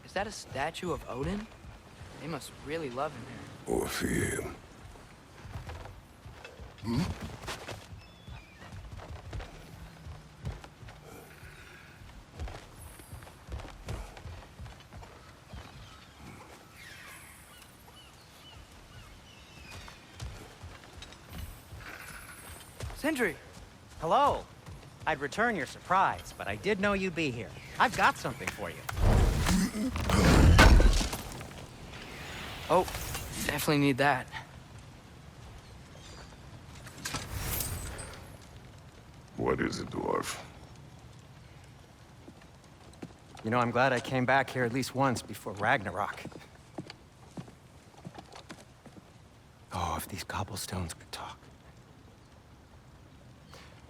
Is that a statue of Odin? They must really love him here. Or fear him. Sindri! Hello. I'd return your surprise, but I did know you'd be here. I've got something for you. Oh, definitely need that. What is it, dwarf? You know, I'm glad I came back here at least once before Ragnarok. Oh, if these cobblestones could talk.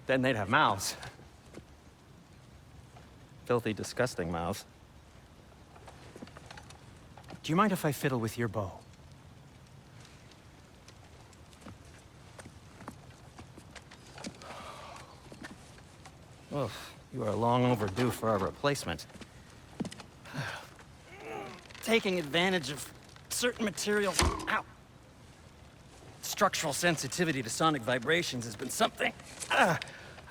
Then they'd have mouths. Filthy, disgusting mouths. Do you mind if I fiddle with your bow? Oh, you are long overdue for a replacement. Taking advantage of certain materials. Ow! Structural sensitivity to sonic vibrations has been something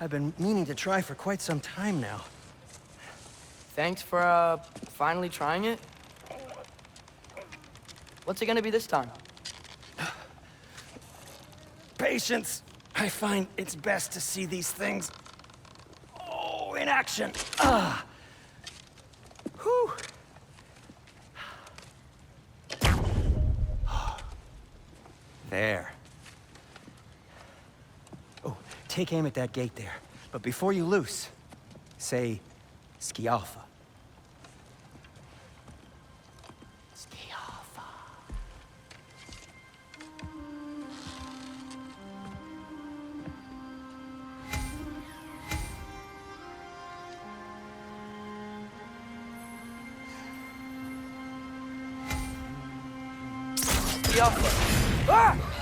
I've been meaning to try for quite some time now. Thanks for, finally trying it. What's it gonna be this time? Patience. I find it's best to see these things, in action. Whew. There. Oh, take aim at that gate there. But before you loose, say, Skialfa. Skialfa.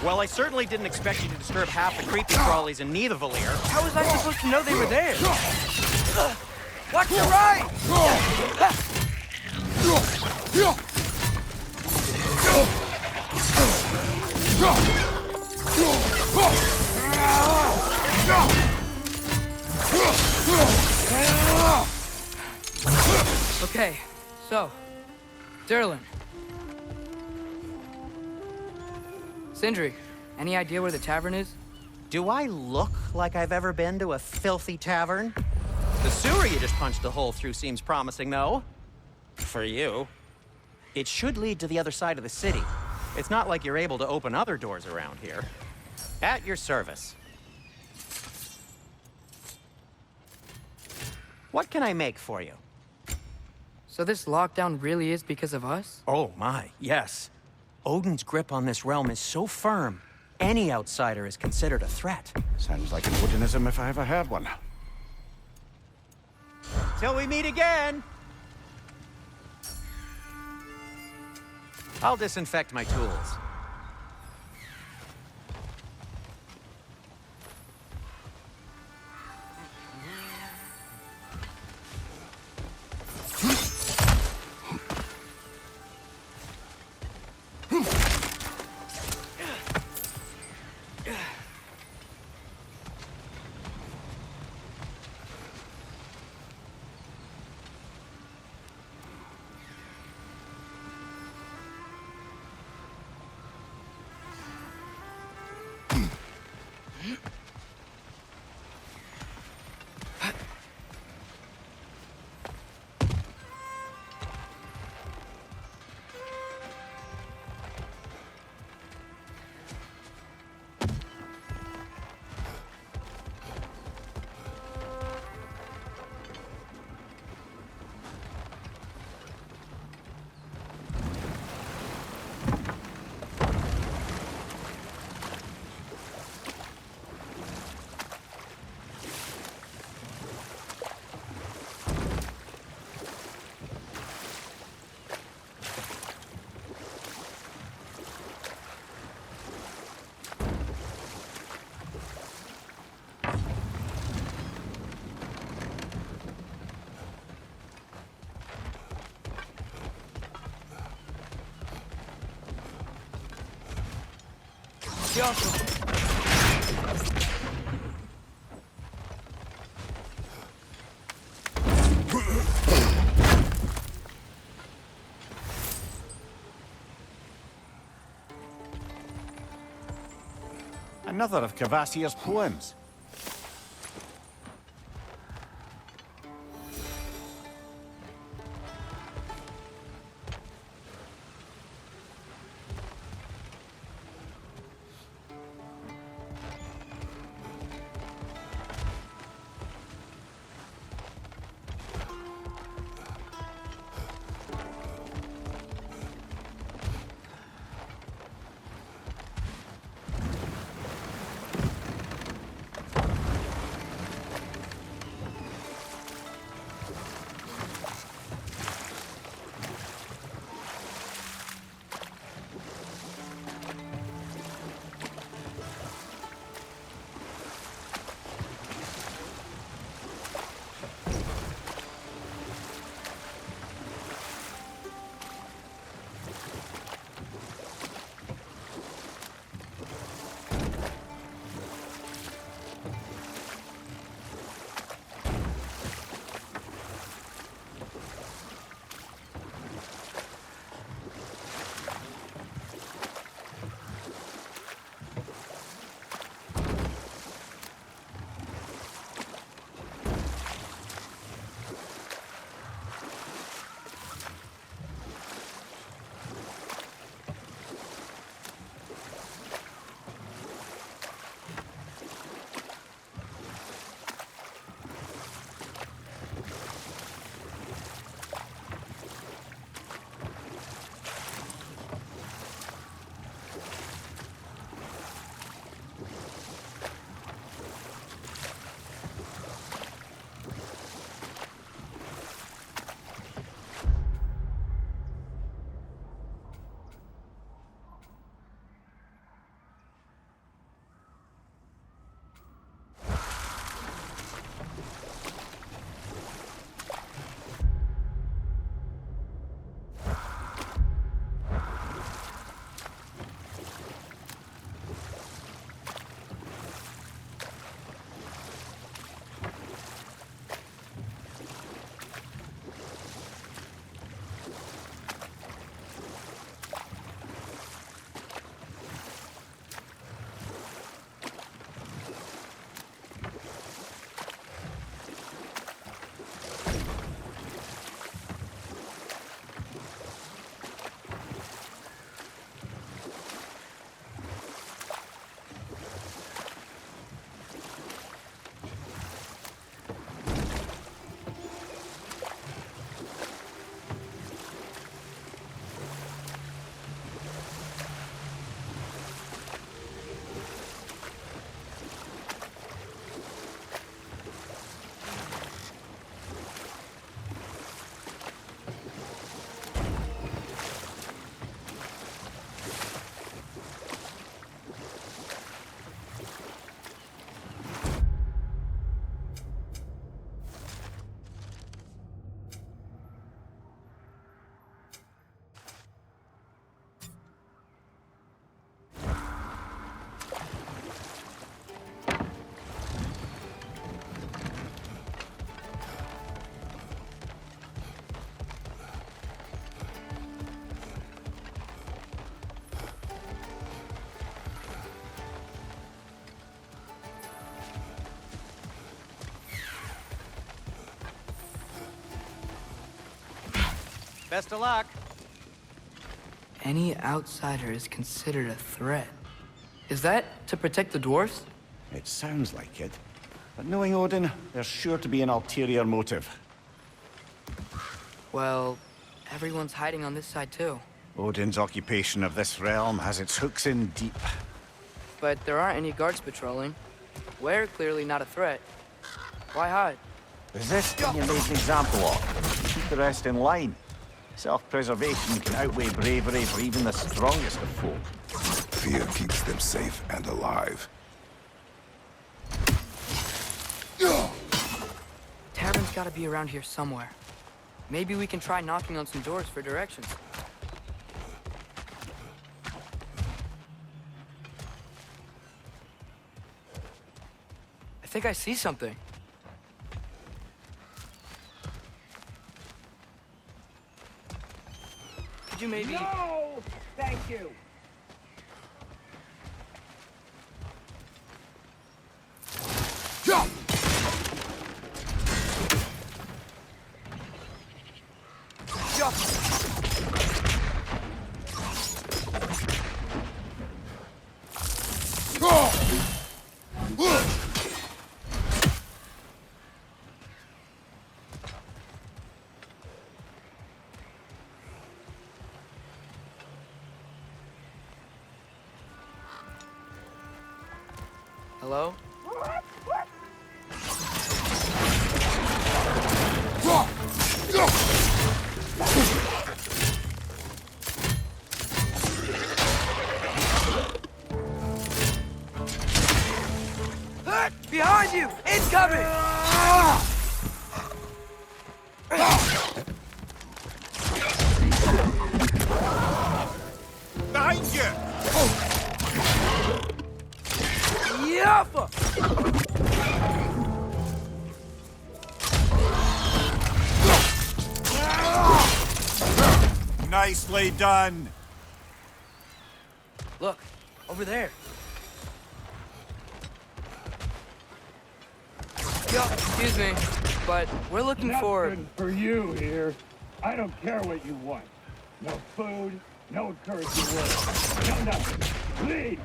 Well, I certainly didn't expect you to disturb half the creepy crawlies in Nidavellir. How was I supposed to know they were there? Watch your right! Okay, so, Durlin. Sindri, any idea where the tavern is? Do I look like I've ever been to a filthy tavern? The sewer you just punched a hole through seems promising, though. For you. It should lead to the other side of the city. It's not like you're able to open other doors around here. At your service. What can I make for you? So this lockdown really is because of us? Oh my, yes. Odin's grip on this realm is so firm, any outsider is considered a threat. Sounds like an Odinism if I ever had one. Till we meet again! I'll disinfect my tools. Precioso. Another of Cavassier's poems. Best of luck. Any outsider is considered a threat. Is that to protect the dwarfs? It sounds like it. But knowing Odin, there's sure to be an ulterior motive. Well, everyone's hiding on this side too. Odin's occupation of this realm has its hooks in deep. But there aren't any guards patrolling. We're clearly not a threat. Why hide? Resist and you made an example of. Keep the rest in line. Self-preservation can outweigh bravery for even the strongest of folk. Fear keeps them safe and alive. Tavern's gotta be around here somewhere. Maybe we can try knocking on some doors for directions. think I see something. Could you maybe... No! Thank you! Jump! Hello? Behind you! Incoming! Behind you! Yaffa! Nicely done. Look, over there. Excuse me, but we're looking for... Nothing for you here. I don't care what you want. No food, no encouraging words, no nothing. Leave!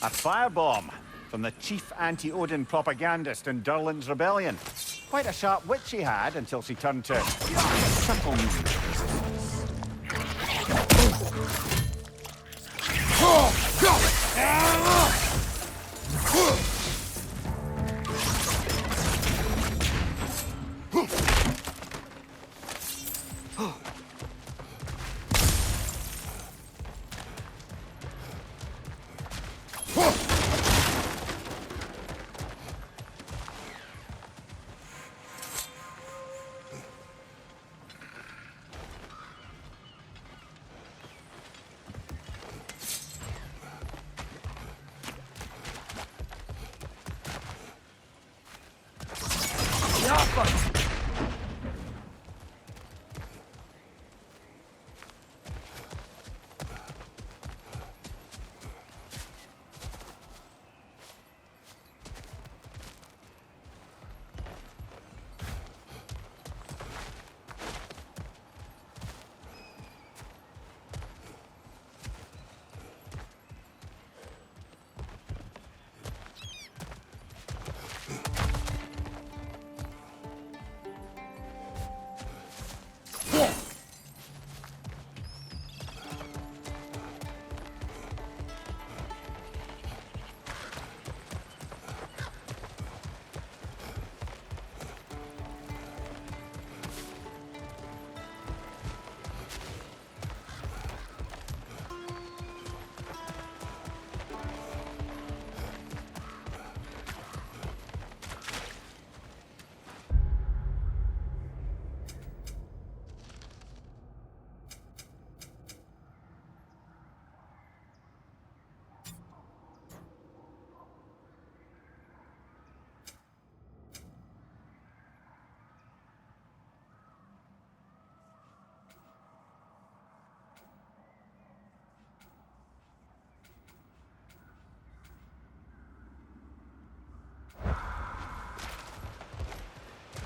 A firebomb from the chief anti-Odin propagandist in Durlin's rebellion. Quite a sharp wit she had until she turned to triple meat.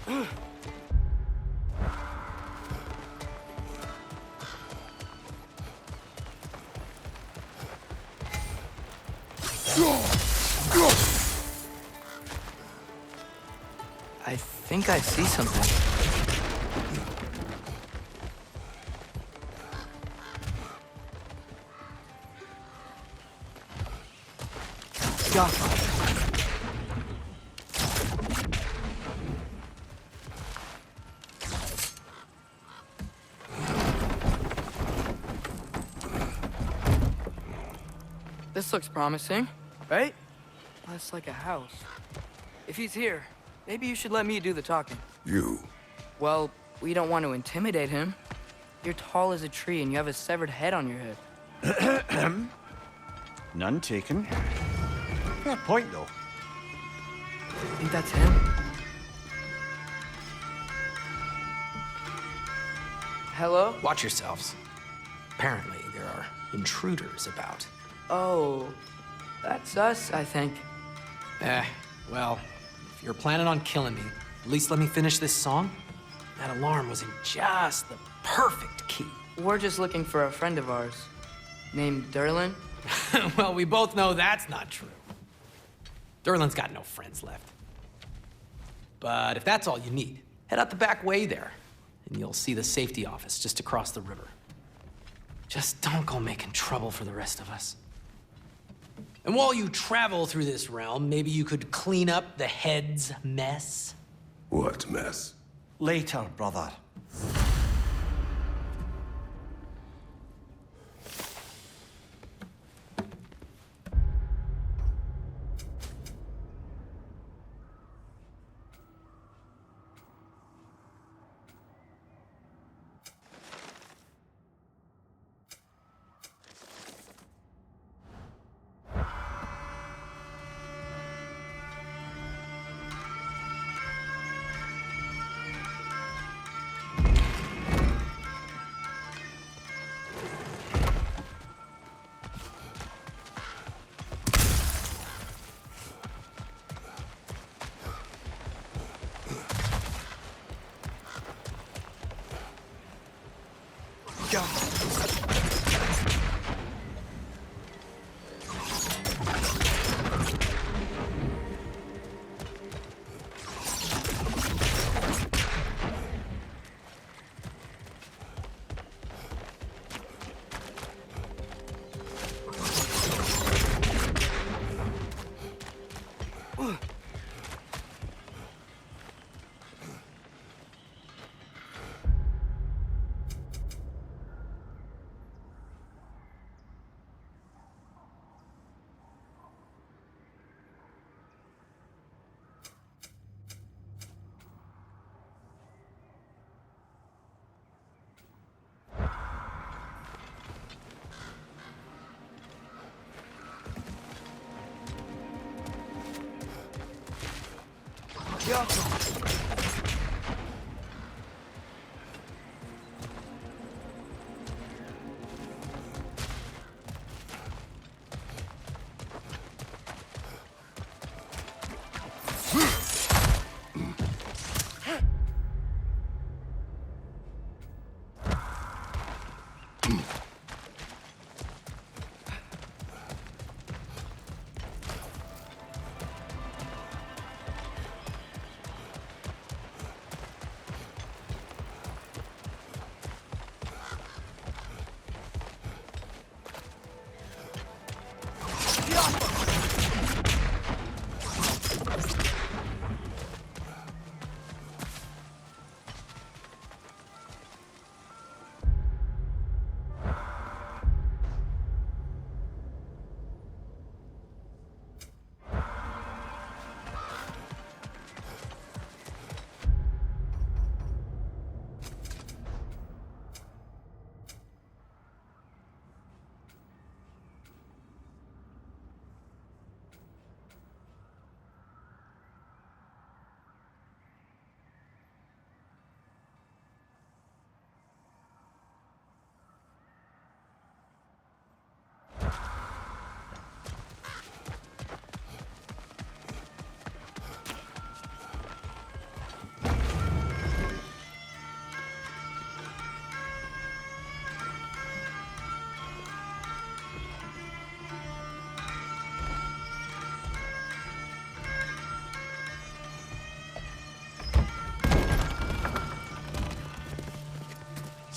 I think I see something. Yeah. This looks promising, right? That's like a house. If he's here, maybe you should let me do the talking. You. Well, we don't want to intimidate him. You're tall as a tree and you have a severed head on your head. None taken. Fair point, though. Think that's him? Hello? Watch yourselves. Apparently, there are intruders about. Oh, that's us, I think. Well, if you're planning on killing me, at least let me finish this song. That alarm was in just the perfect key. We're just looking for a friend of ours named Derlin. Well, we both know that's not true. Derlin's got no friends left. But if that's all you need, head out the back way there, and you'll see the safety office just across the river. Just don't go making trouble for the rest of us. And while you travel through this realm, maybe you could clean up the head's mess? What mess? Later, brother.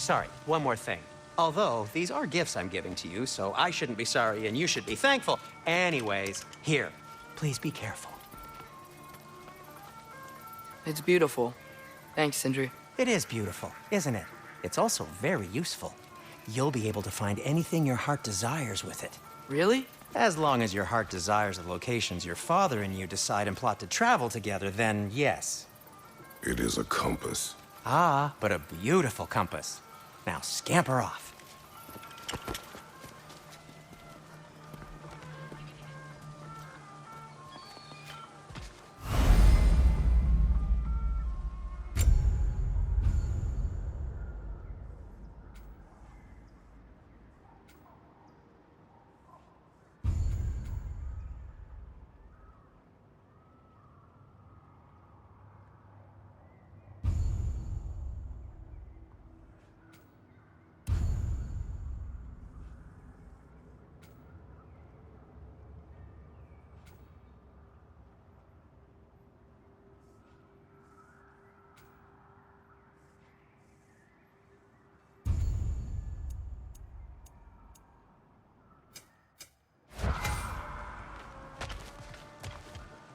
sorry, one more thing. Although, these are gifts I'm giving to you, so I shouldn't be sorry and you should be thankful. Anyways, here, please be careful. It's beautiful. Thanks, Sindri. It is beautiful, isn't it? It's also very useful. You'll be able to find anything your heart desires with it. Really? As long as your heart desires the locations your father and you decide and plot to travel together, then yes. It is a compass. Ah, but a beautiful compass. Now scamper off.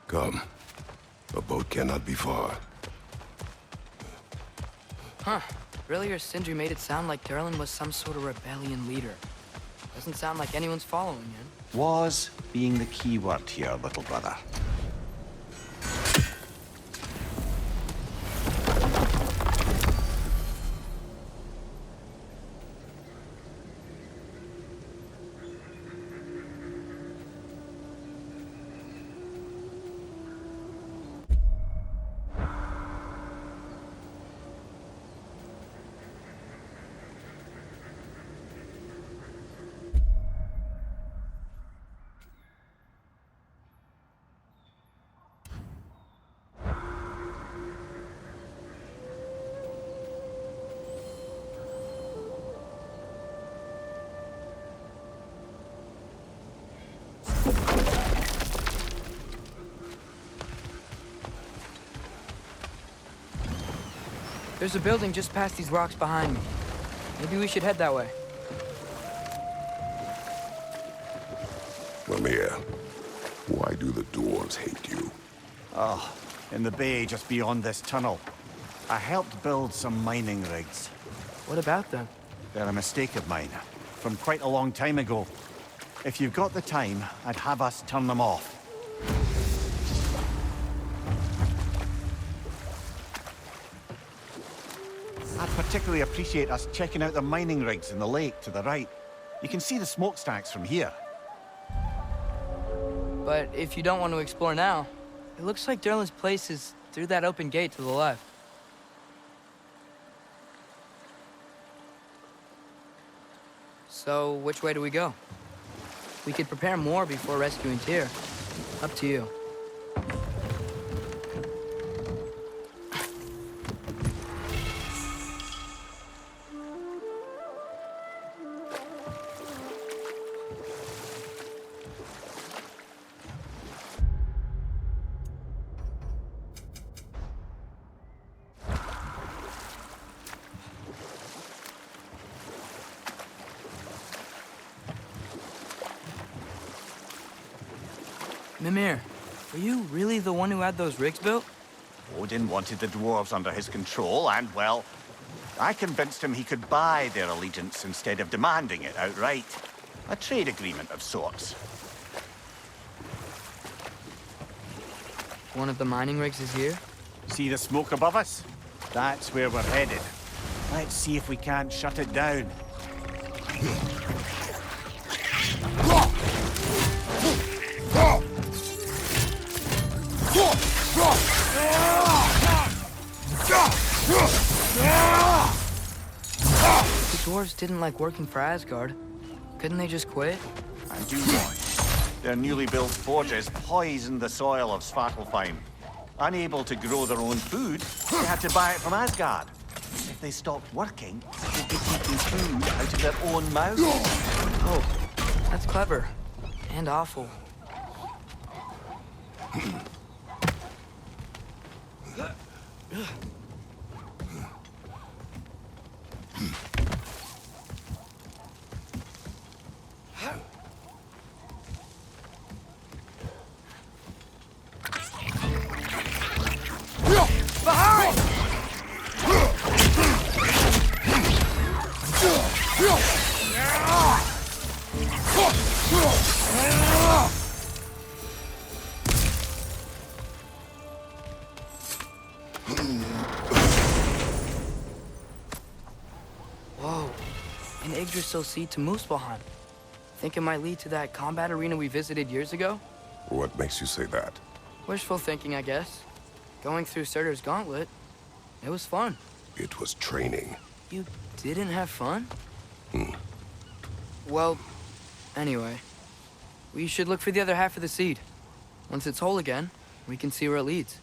Come. A boat cannot be far. Huh. Earlier, Sindri made it sound like Durlin was some sort of rebellion leader. Doesn't sound like anyone's following him. Was being the key word here, little brother. There's a building just past these rocks behind me. Maybe we should head that way. Mimir, why do the dwarves hate you? Oh, in the bay just beyond this tunnel. I helped build some mining rigs. What about them? They're a mistake of mine, from quite a long time ago. If you've got the time, I'd have us turn them off. I'd particularly appreciate us checking out the mining rigs in the lake to the right. You can see the smokestacks from here. But if you don't want to explore now, it looks like Durlin's place is through that open gate to the left. So, which way do we go? We could prepare more before rescuing Tyr. Up to you. Mimir, were you really the one who had those rigs built? Odin wanted the dwarves under his control, and, well, I convinced him he could buy their allegiance instead of demanding it outright. A trade agreement of sorts. One of the mining rigs is here? See the smoke above us? That's where we're headed. Let's see if we can't shut it down. The dwarves didn't like working for Asgard. Couldn't they just quit? And do what? Their newly built forges poisoned the soil of Svartalfheim. Unable to grow their own food, they had to buy it from Asgard. If they stopped working, they'd be taking food out of their own mouths. Oh, that's clever. And awful. Yggdrasil seed to Muspelheim. Think it might lead to that combat arena we visited years ago? What makes you say that? Wishful thinking, I guess. Going through Surtur's gauntlet, it was fun. It was training. You didn't have fun? Well, anyway, we should look for the other half of the seed. Once it's whole again, we can see where it leads.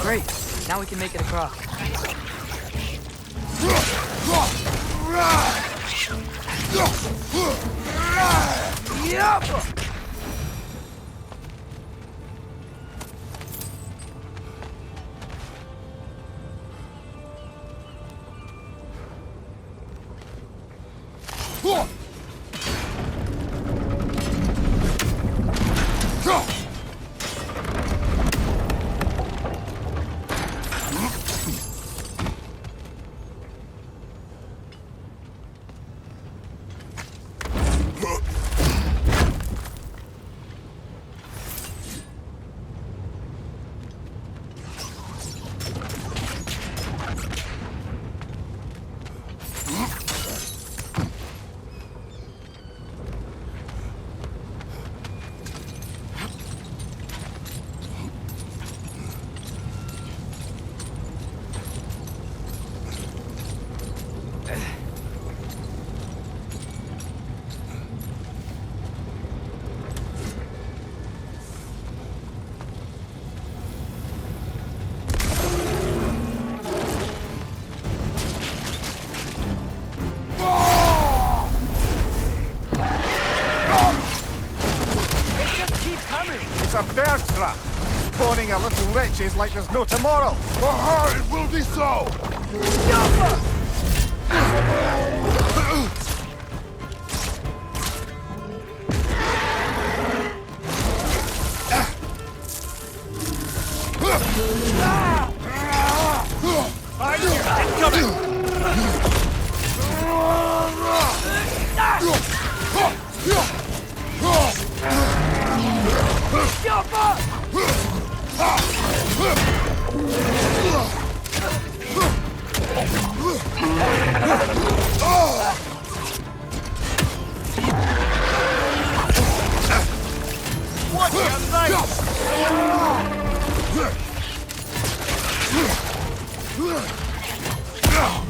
Great. Now we can make it across. It's a bear trap. Spawning a little witches like there's no tomorrow. It will be so!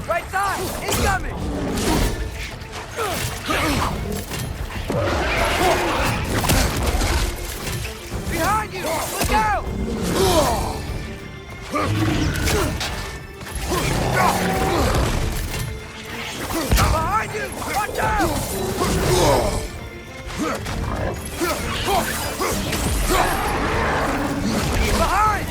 Right side! Incoming! Behind you! Look out! Behind you! Watch out! Behind!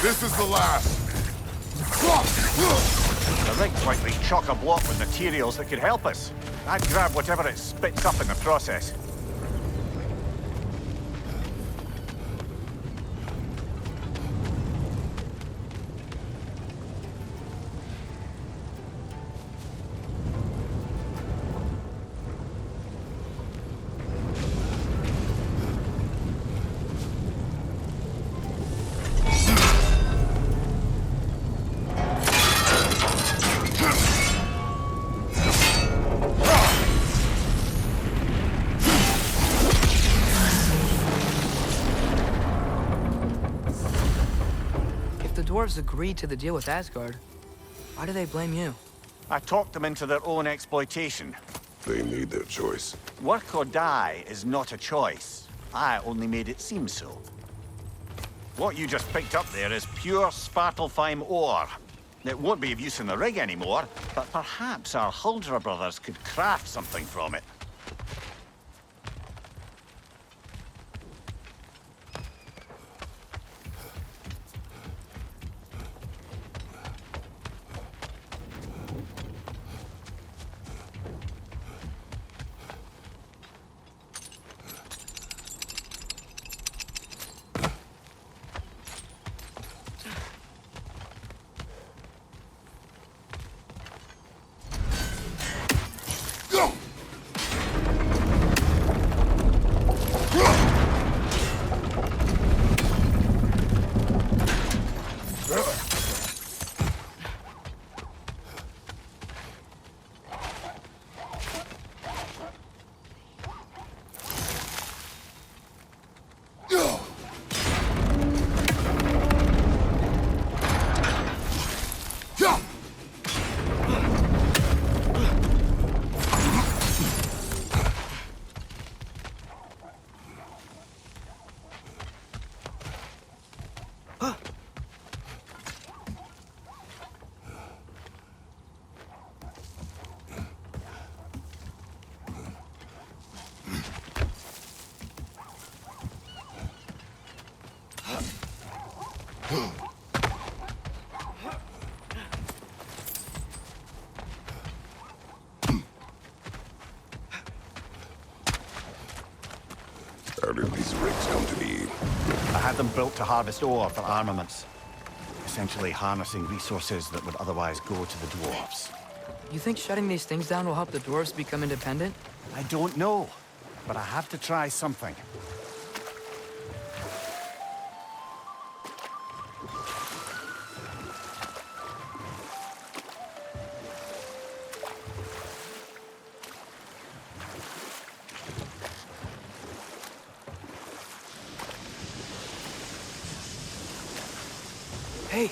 This is the last. The rig's likely chock-a-block with materials that could help us. I'd grab whatever it spits up in the process. dwarves agreed to the deal with Asgard, why do they blame you? I talked them into their own exploitation. They made their choice. Work or die is not a choice. I only made it seem so. What you just picked up there is pure Svartalfheim ore. It won't be of use in the rig anymore, but perhaps our Huldra brothers could craft something from it. How did these rigs come to be? I had them built to harvest ore for armaments. Essentially harnessing resources that would otherwise go to the dwarves. You think shutting these things down will help the dwarves become independent? I don't know, but I have to try something. Hey,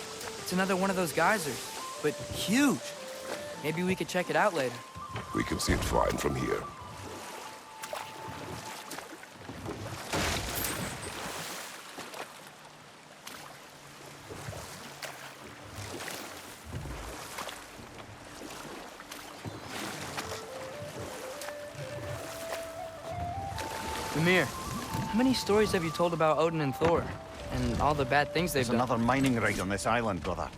it's another one of those geysers, but huge. Maybe we could check it out later. We can see it fine from here. Mimir, how many stories have you told about Odin and Thor? And all the bad things they've There's done? another mining rig on this island, brother.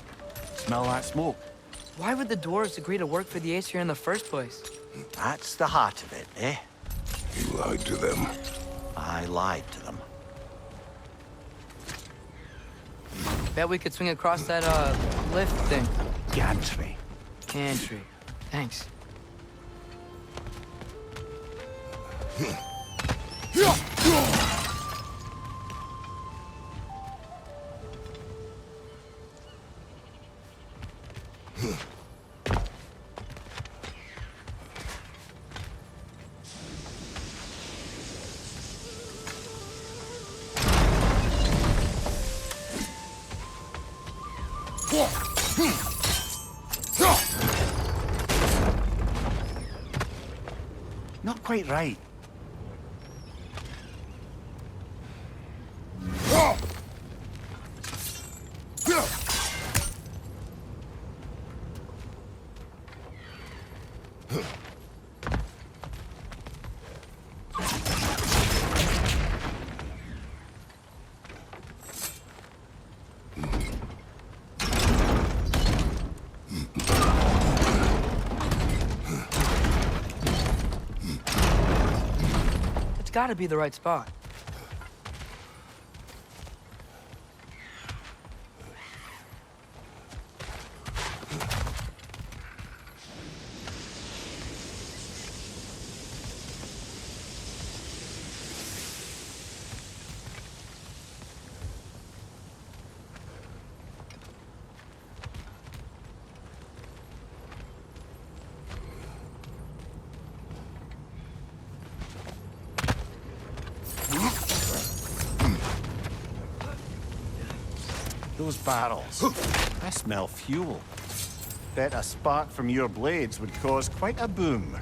Smell that smoke? Why would the dwarves agree to work for the Aesir in the first place? That's the heart of it, eh? You lied to them. I lied to them. Bet we could swing across that, lift thing. Gantry. Gantry. Thanks. Not quite right. It's gotta be the right spot. Those barrels. I smell fuel. Bet a spark from your blades would cause quite a boom.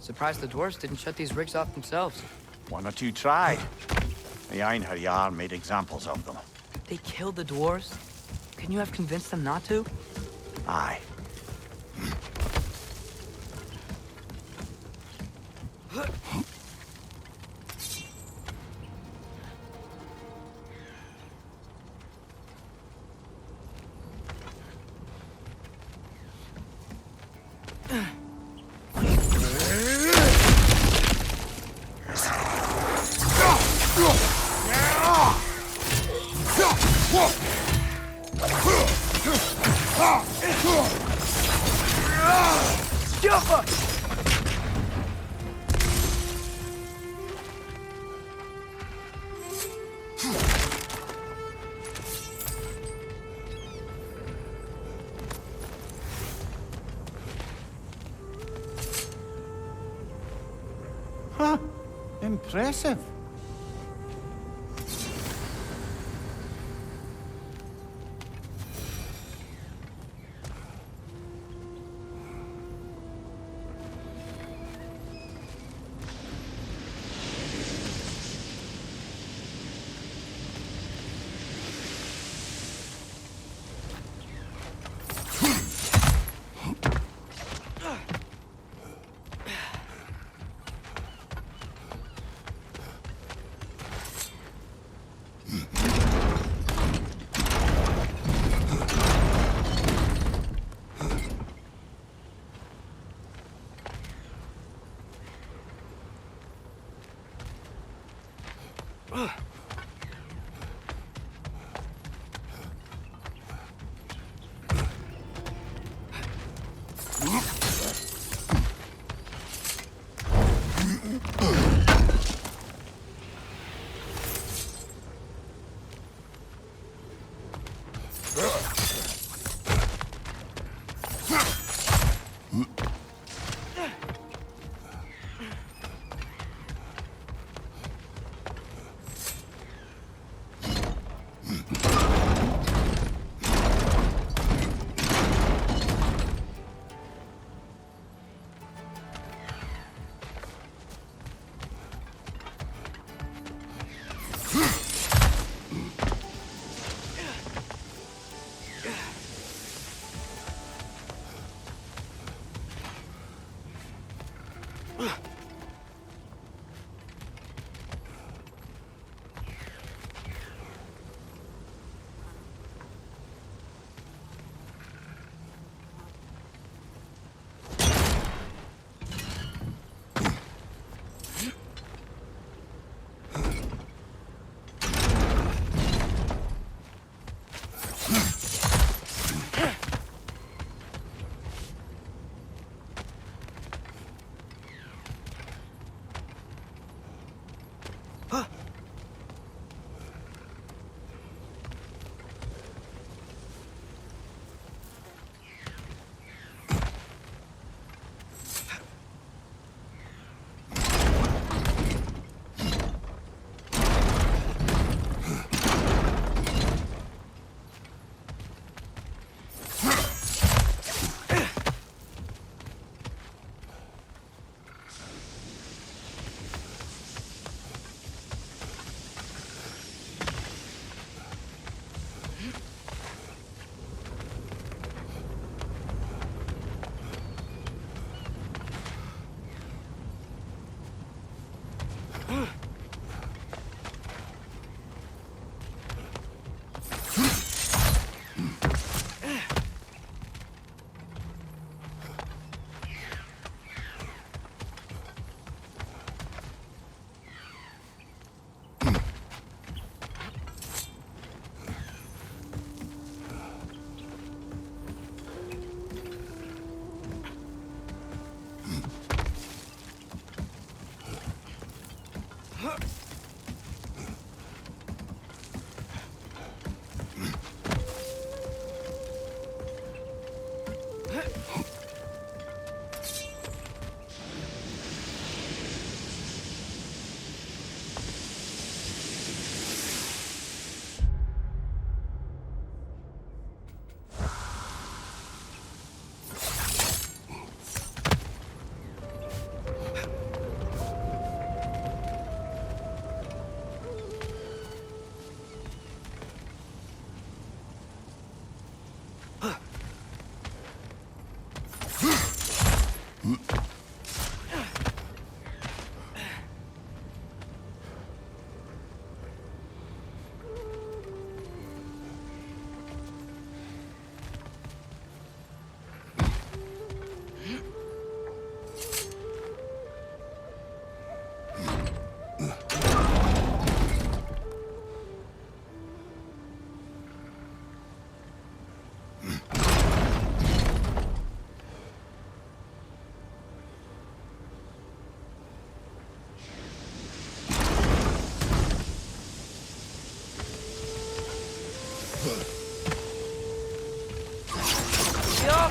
Surprised the dwarves didn't shut these rigs off themselves. One or two tried. The Einherjar made examples of them. They killed the dwarves? Couldn't you have convinced them not to? Aye. Jumper! Huh. Impressive.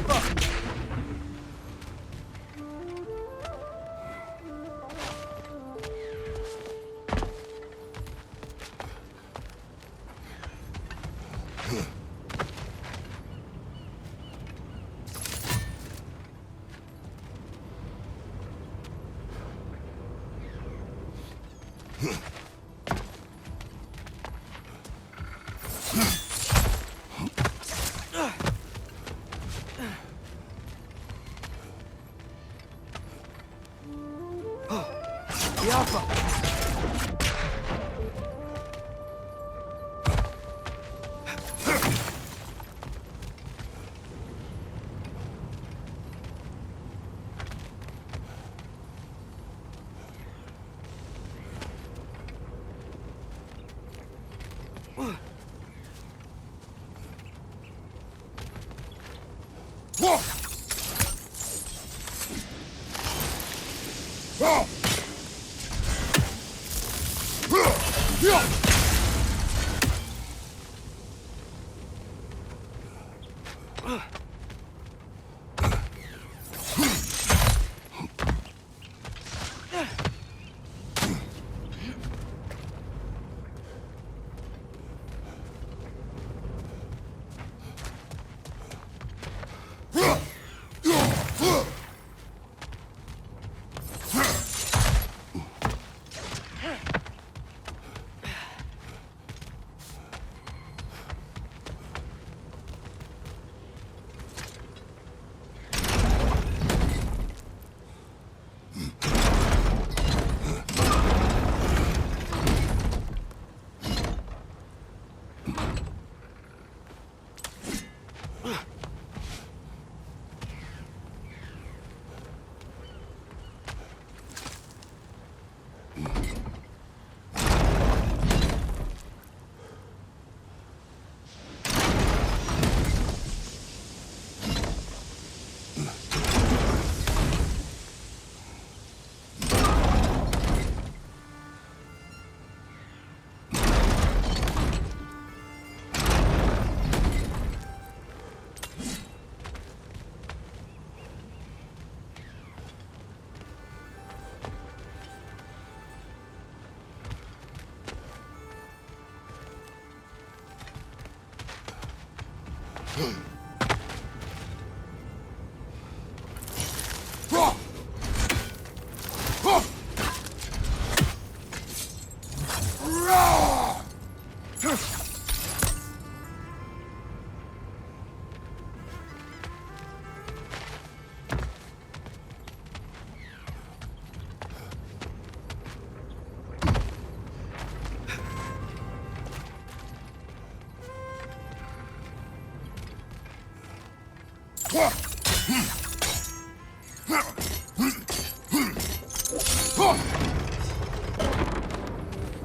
Alpha! The Alpha!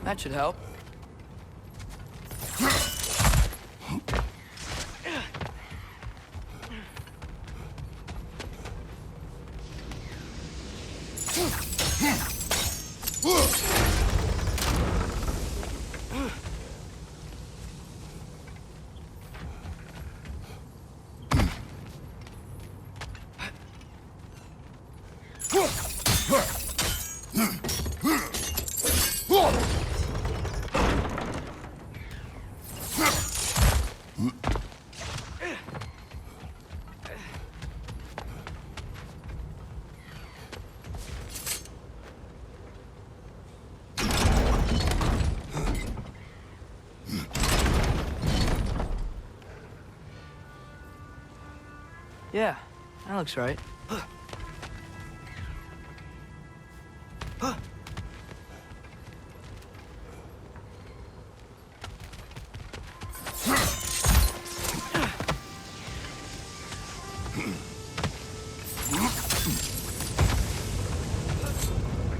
That should help. Yeah, that looks right.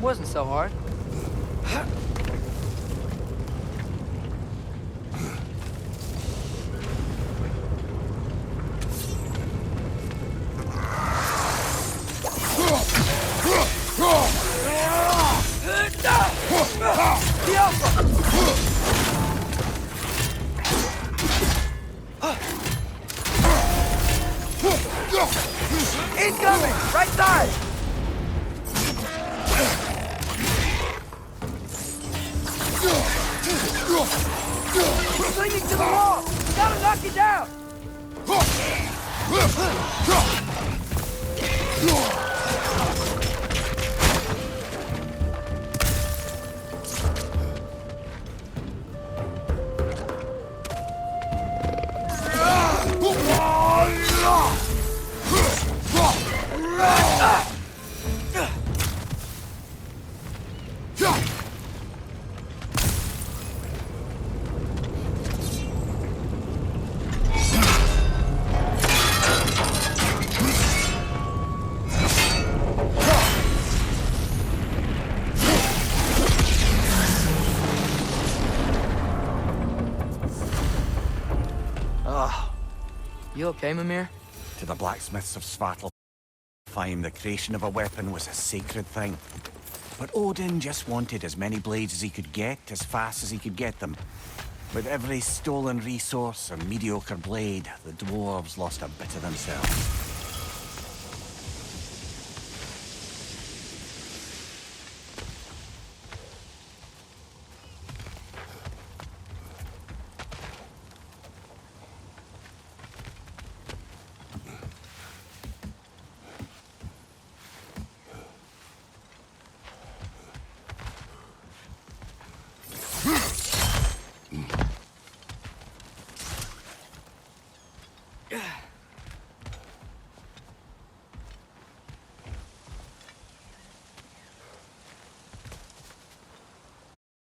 Wasn't so hard. The Alpha! Incoming! Right side! Clinging to the wall! Gotta knock it down! You okay, Mimir? To the blacksmiths of Svartalfheim, the creation of a weapon was a sacred thing. But Odin just wanted as many blades as he could get, as fast as he could get them. With every stolen resource and mediocre blade, the dwarves lost a bit of themselves.